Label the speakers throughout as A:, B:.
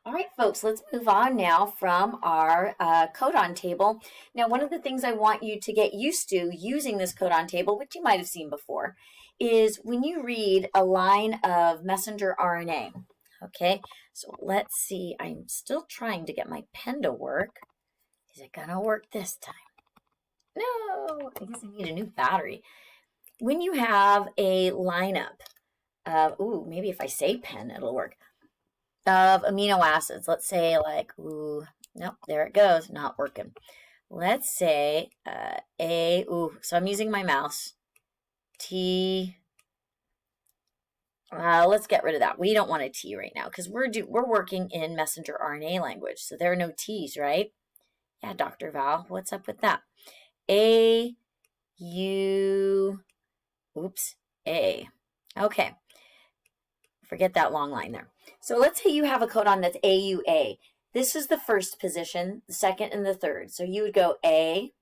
A: All right, folks, let's move on now from our codon table. Now, one of the things I want you to get used to using this codon table, which you might have seen before, is when you read a line of messenger RNA. Okay, so let's see. I'm still trying to get my pen to work. Is it going to work this time? No, I guess I need a new battery. When you have a lineup of, maybe if I say pen, it'll work, of amino acids. Let's say like, nope, there it goes, not working. Let's say so I'm using my mouse. Let's get rid of that. We don't want a T right now because we're working in messenger RNA language, so there are no T's, right? Yeah, Dr. Val, what's up with that? A. Okay. Forget that long line there. So let's say you have a codon that's AUA. This is the first position, the second and the third. So you would go A,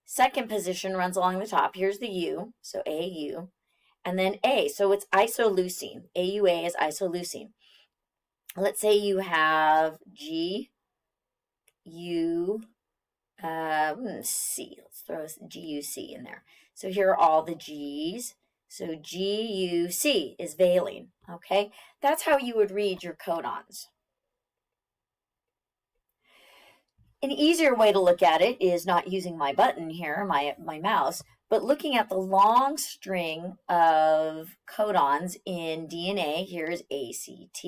A: second position runs along the top. Here's the U, so AU, and then A. So it's isoleucine. AUA is isoleucine. Let's say you have GU, C. Let's throw GUC in there. So here are all the G's. So GUC is valine, okay? That's how you would read your codons. An easier way to look at it is not using my button here, my mouse, but looking at the long string of codons in DNA. Here's ACT,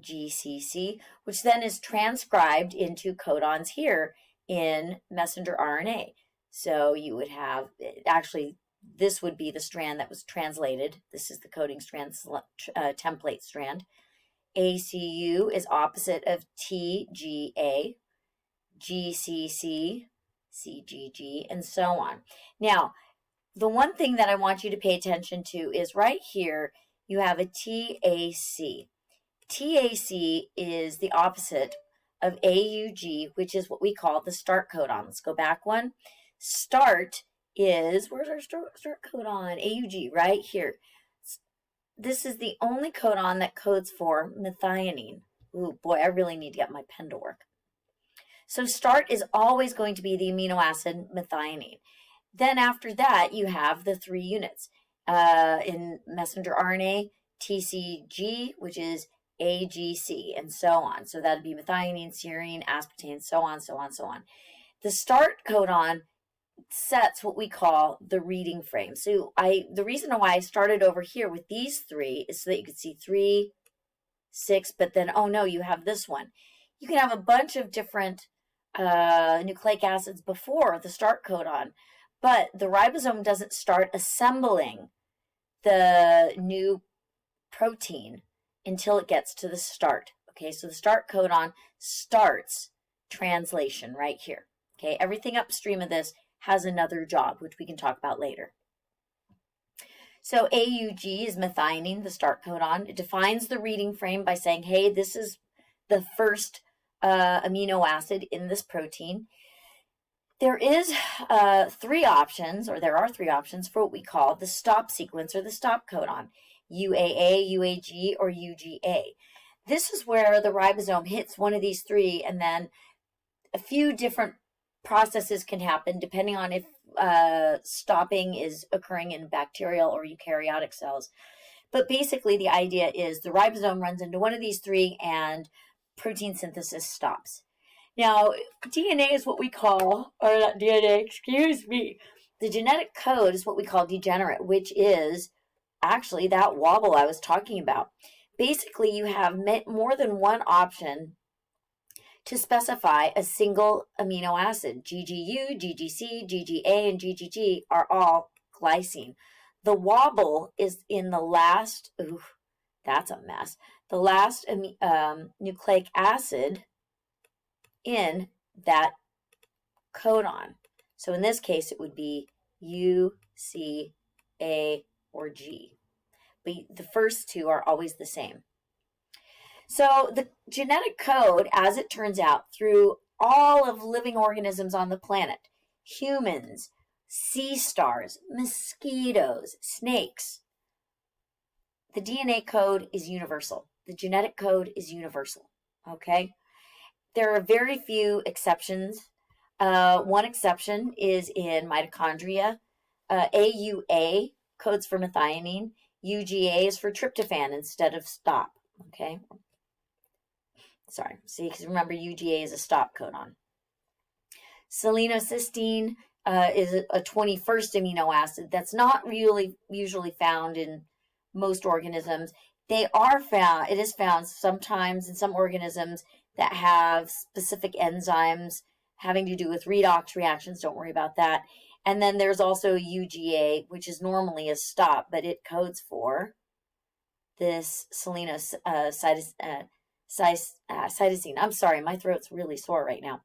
A: GCC, which then is transcribed into codons here in messenger RNA. So you would have, actually, this would be the strand that was translated. This is the coding strand, template strand. ACU is opposite of TGA, GCC, CGG, and so on. Now, the one thing that I want you to pay attention to is right here, you have a TAC. TAC is the opposite of AUG, which is what we call the start codon. Let's go back one. Start is, where's our start codon? AUG, right here. This is the only codon that codes for methionine. Ooh, boy, I really need to get my pen to work. So start is always going to be the amino acid methionine. Then after that, you have the 3 units. In messenger RNA, TCG, which is AGC, and so on. So that would be methionine, serine, aspartame, so on, so on, so on. The start codon sets what we call the reading frame. So the reason why I started over here with these 3 is so that you could see 3, 6, but then, oh no, you have this one. You can have a bunch of different nucleic acids before the start codon, but the ribosome doesn't start assembling the new protein until it gets to the start. Okay, so the start codon starts translation right here. Okay, everything upstream of this has another job, which we can talk about later. So AUG is methionine, the start codon. It defines the reading frame by saying, hey, this is the first amino acid in this protein. There are 3 options for what we call the stop sequence or the stop codon, UAA, UAG, or UGA. This is where the ribosome hits one of these 3, and then a few different processes can happen depending on if stopping is occurring in bacterial or eukaryotic cells. But basically the idea is the ribosome runs into one of these 3 and protein synthesis stops. Now, DNA is what we call, or not DNA, excuse me, the genetic code is what we call degenerate, which is actually that wobble I was talking about. Basically, you have more than one option to specify a single amino acid. GGU, GGC, GGA, and GGG are all glycine. The wobble is in the last, that's a mess, the last nucleic acid in that codon. So in this case, it would be U, C, A, or G. But the first 2 are always the same. So the genetic code, as it turns out, through all of living organisms on the planet, humans, sea stars, mosquitoes, snakes, the DNA code is universal. the genetic code is universal, okay? There are very few exceptions. One exception is in mitochondria. AUA codes for methionine. UGA is for tryptophan instead of stop, okay? Sorry, see, because remember UGA is a stop codon. Selenocysteine is a 21st amino acid that's not really usually found in most organisms. They are found, it is found sometimes in some organisms that have specific enzymes having to do with redox reactions. Don't worry about that. And then there's also UGA, which is normally a stop, but it codes for this cytosine. I'm sorry, my throat's really sore right now.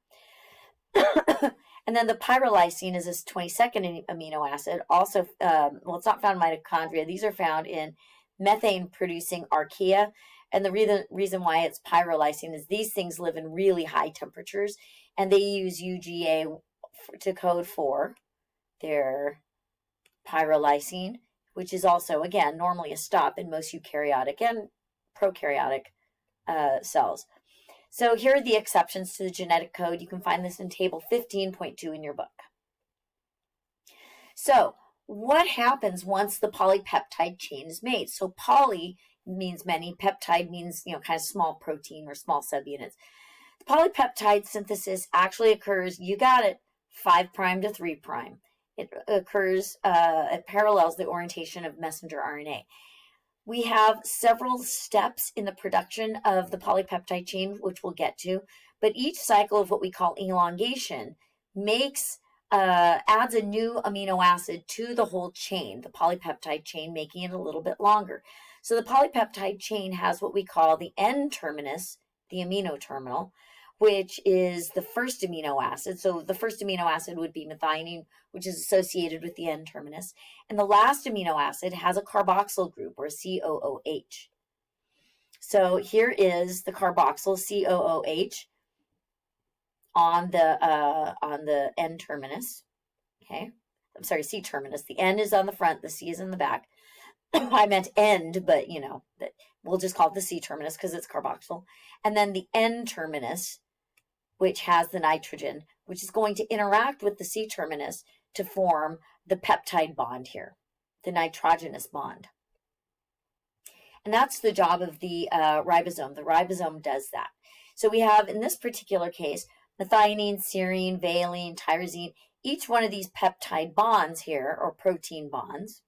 A: And then the pyrolysine is this 22nd amino acid. Also, well, it's not found in mitochondria. These are found in methane-producing archaea. And the reason why it's pyrolysine is these things live in really high temperatures, and they use UGA to code for their pyrolysine, which is also, again, normally a stop in most eukaryotic and prokaryotic cells. So here are the exceptions to the genetic code. You can find this in table 15.2 in your book. So what happens once the polypeptide chain is made? So poly means many, peptide means, kind of small protein or small subunits. The polypeptide synthesis actually occurs, you got it, 5' to 3'. It occurs, it parallels the orientation of messenger RNA. We have several steps in the production of the polypeptide chain, which we'll get to, but each cycle of what we call elongation adds a new amino acid to the whole chain, the polypeptide chain, making it a little bit longer. So the polypeptide chain has what we call the N-terminus, the amino terminal, which is the first amino acid. So the first amino acid would be methionine, which is associated with the N-terminus. And the last amino acid has a carboxyl group, or COOH. So here is the carboxyl COOH on the N-terminus. Okay, I'm sorry, C-terminus. The N is on the front, the C is in the back. I meant end, but we'll just call it the C-terminus because it's carboxyl. And then the N-terminus, which has the nitrogen, which is going to interact with the C-terminus to form the peptide bond here, the nitrogenous bond. And that's the job of the ribosome. The ribosome does that. So we have, in this particular case, methionine, serine, valine, tyrosine. Each one of these peptide bonds here, or protein bonds,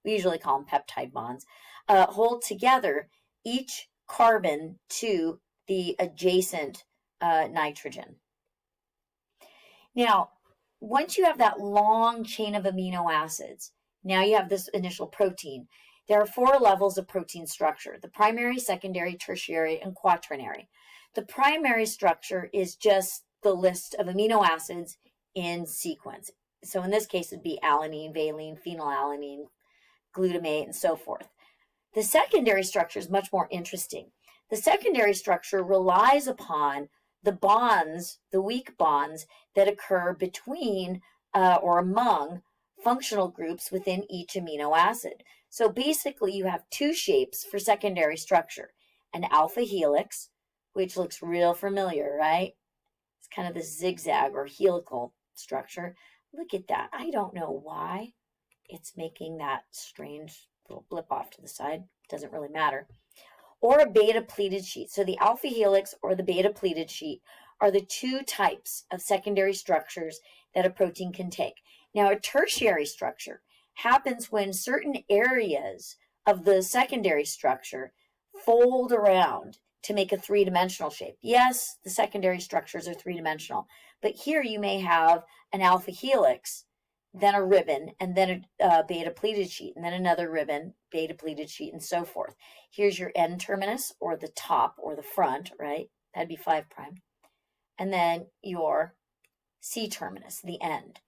A: we usually call them peptide bonds, hold together each carbon to the adjacent nitrogen. Now, once you have that long chain of amino acids, now you have this initial protein. There are 4 levels of protein structure: the primary, secondary, tertiary, and quaternary. The primary structure is just the list of amino acids in sequence. So in this case, it'd be alanine, valine, phenylalanine, glutamate, and so forth. The secondary structure is much more interesting. The secondary structure relies upon the bonds, the weak bonds that occur between or among functional groups within each amino acid. So basically you have 2 shapes for secondary structure: an alpha helix, which looks real familiar, right? It's kind of this zigzag or helical structure. Look at that. I don't know why it's making that strange little blip off to the side. Doesn't really matter. Or a beta pleated sheet. So the alpha helix or the beta pleated sheet are the 2 types of secondary structures that a protein can take. Now, a tertiary structure happens when certain areas of the secondary structure fold around to make a 3-dimensional shape. Yes, the secondary structures are 3-dimensional, but here you may have an alpha helix, then a ribbon, and then a beta pleated sheet, and then another ribbon, beta pleated sheet, and so forth. Here's your N-terminus, or the top, or the front, right? That'd be 5'. And then your C-terminus, the end.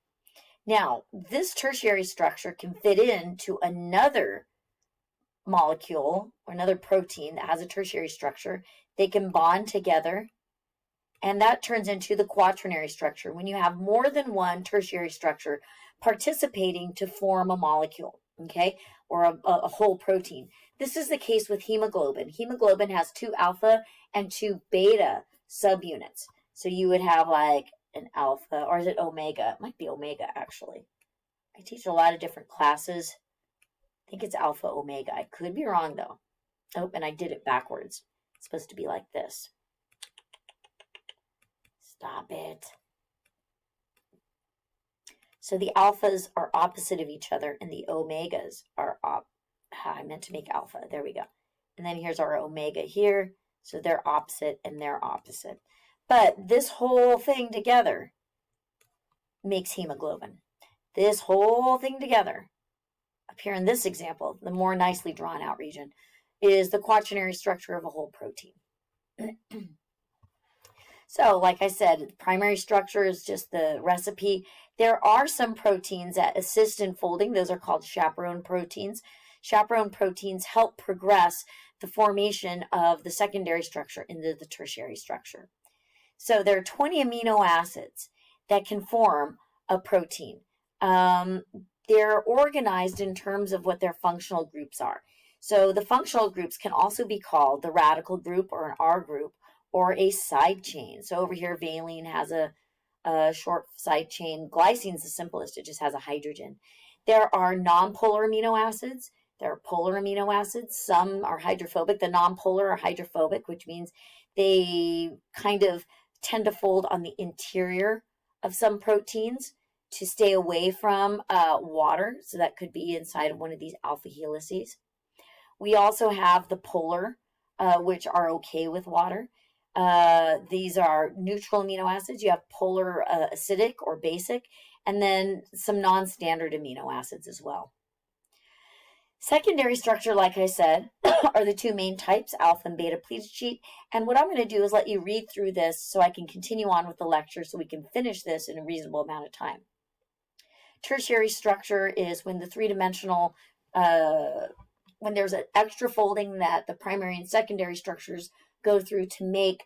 A: Now, this tertiary structure can fit into another molecule or another protein that has a tertiary structure. They can bond together, and that turns into the quaternary structure, when you have more than one tertiary structure participating to form a molecule, okay? or a whole protein. This is the case with hemoglobin. Hemoglobin has 2 alpha and 2 beta subunits. So you would have like an alpha, or is it omega? It might be omega, actually. I teach a lot of different classes. I think it's alpha omega. I could be wrong, though. Oh, and I did it backwards. It's supposed to be like this. Stop it. So the alphas are opposite of each other, and the omegas are I meant to make alpha. There we go. And then here's our omega here. So they're opposite, and they're opposite. But this whole thing together makes hemoglobin. This whole thing together, up here in this example, the more nicely drawn out region, is the quaternary structure of a whole protein. So, like I said, primary structure is just the recipe. There are some proteins that assist in folding. Those are called chaperone proteins. Chaperone proteins help progress the formation of the secondary structure into the tertiary structure. So there are 20 amino acids that can form a protein. They're organized in terms of what their functional groups are. So the functional groups can also be called the radical group or an R group or a side chain. So over here, valine has a short side chain. Glycine is the simplest. It just has a hydrogen. There are nonpolar amino acids. There are polar amino acids. Some are hydrophobic. The nonpolar are hydrophobic, which means they kind of tend to fold on the interior of some proteins to stay away from water. So that could be inside of one of these alpha helices. We also have the polar, which are okay with water. These are neutral amino acids. You have polar acidic or basic, and then some non-standard amino acids as well. Secondary structure, like I said, are the 2 main types, alpha and beta. Please cheat. And what I'm going to do is let you read through this so I can continue on with the lecture so we can finish this in a reasonable amount of time. Tertiary structure is when the three-dimensional, when there's an extra folding that the primary and secondary structures go through to make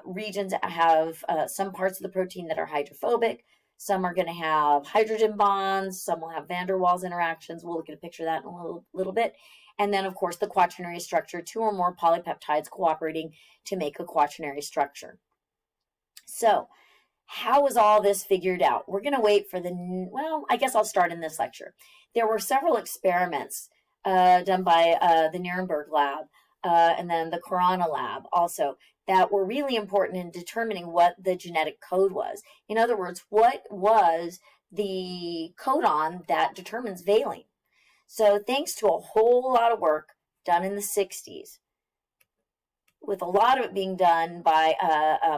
A: regions that have some parts of the protein that are hydrophobic. Some are going to have hydrogen bonds. Some will have van der Waals interactions. We'll look at a picture of that in a little bit. And then, of course, the quaternary structure, 2 or more polypeptides cooperating to make a quaternary structure. So how is all this figured out? We're going to wait for well, I guess I'll start in this lecture. There were several experiments done by the Nuremberg lab and then the Corona lab also that were really important in determining what the genetic code was. In other words, what was the codon that determines valine? So thanks to a whole lot of work done in the 60s, with a lot of it being done by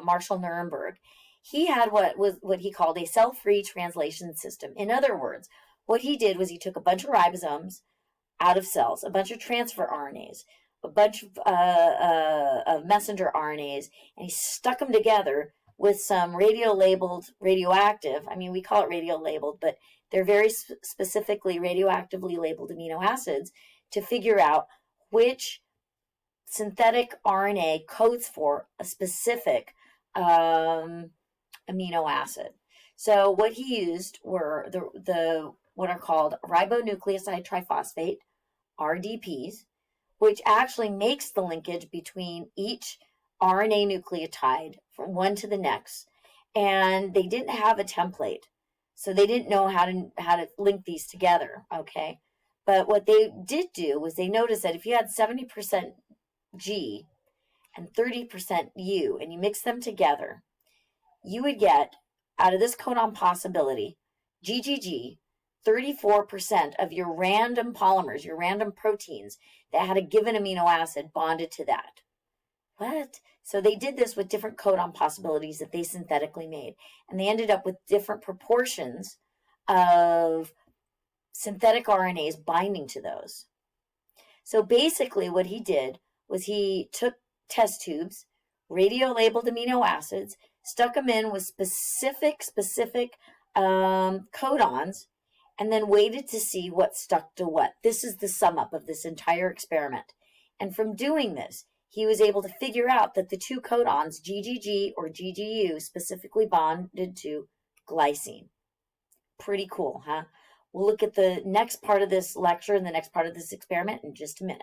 A: Marshall Nuremberg, he had what he called a cell-free translation system. In other words, what he did was he took a bunch of ribosomes out of cells, a bunch of transfer RNAs, a bunch of messenger RNAs, and he stuck them together with some radio-labeled, radioactive, I mean, we call it radio-labeled, but they're very specifically radioactively labeled amino acids to figure out which synthetic RNA codes for a specific amino acid. So what he used were the what are called ribonucleoside triphosphate, RDPs, which actually makes the linkage between each RNA nucleotide from one to the next. And they didn't have a template, so they didn't know how to link these together, okay? But what they did do was they noticed that if you had 70% G and 30% U, and you mix them together, you would get, out of this codon possibility, GGG, 34% of your random polymers, your random proteins that had a given amino acid bonded to that. What? So they did this with different codon possibilities that they synthetically made, and they ended up with different proportions of synthetic RNAs binding to those. So basically what he did was he took test tubes, radio-labeled amino acids, stuck them in with specific codons, and then waited to see what stuck to what. This is the sum up of this entire experiment. And from doing this, he was able to figure out that the 2 codons, GGG or GGU, specifically bonded to glycine. Pretty cool, huh? We'll look at the next part of this lecture and the next part of this experiment in just a minute.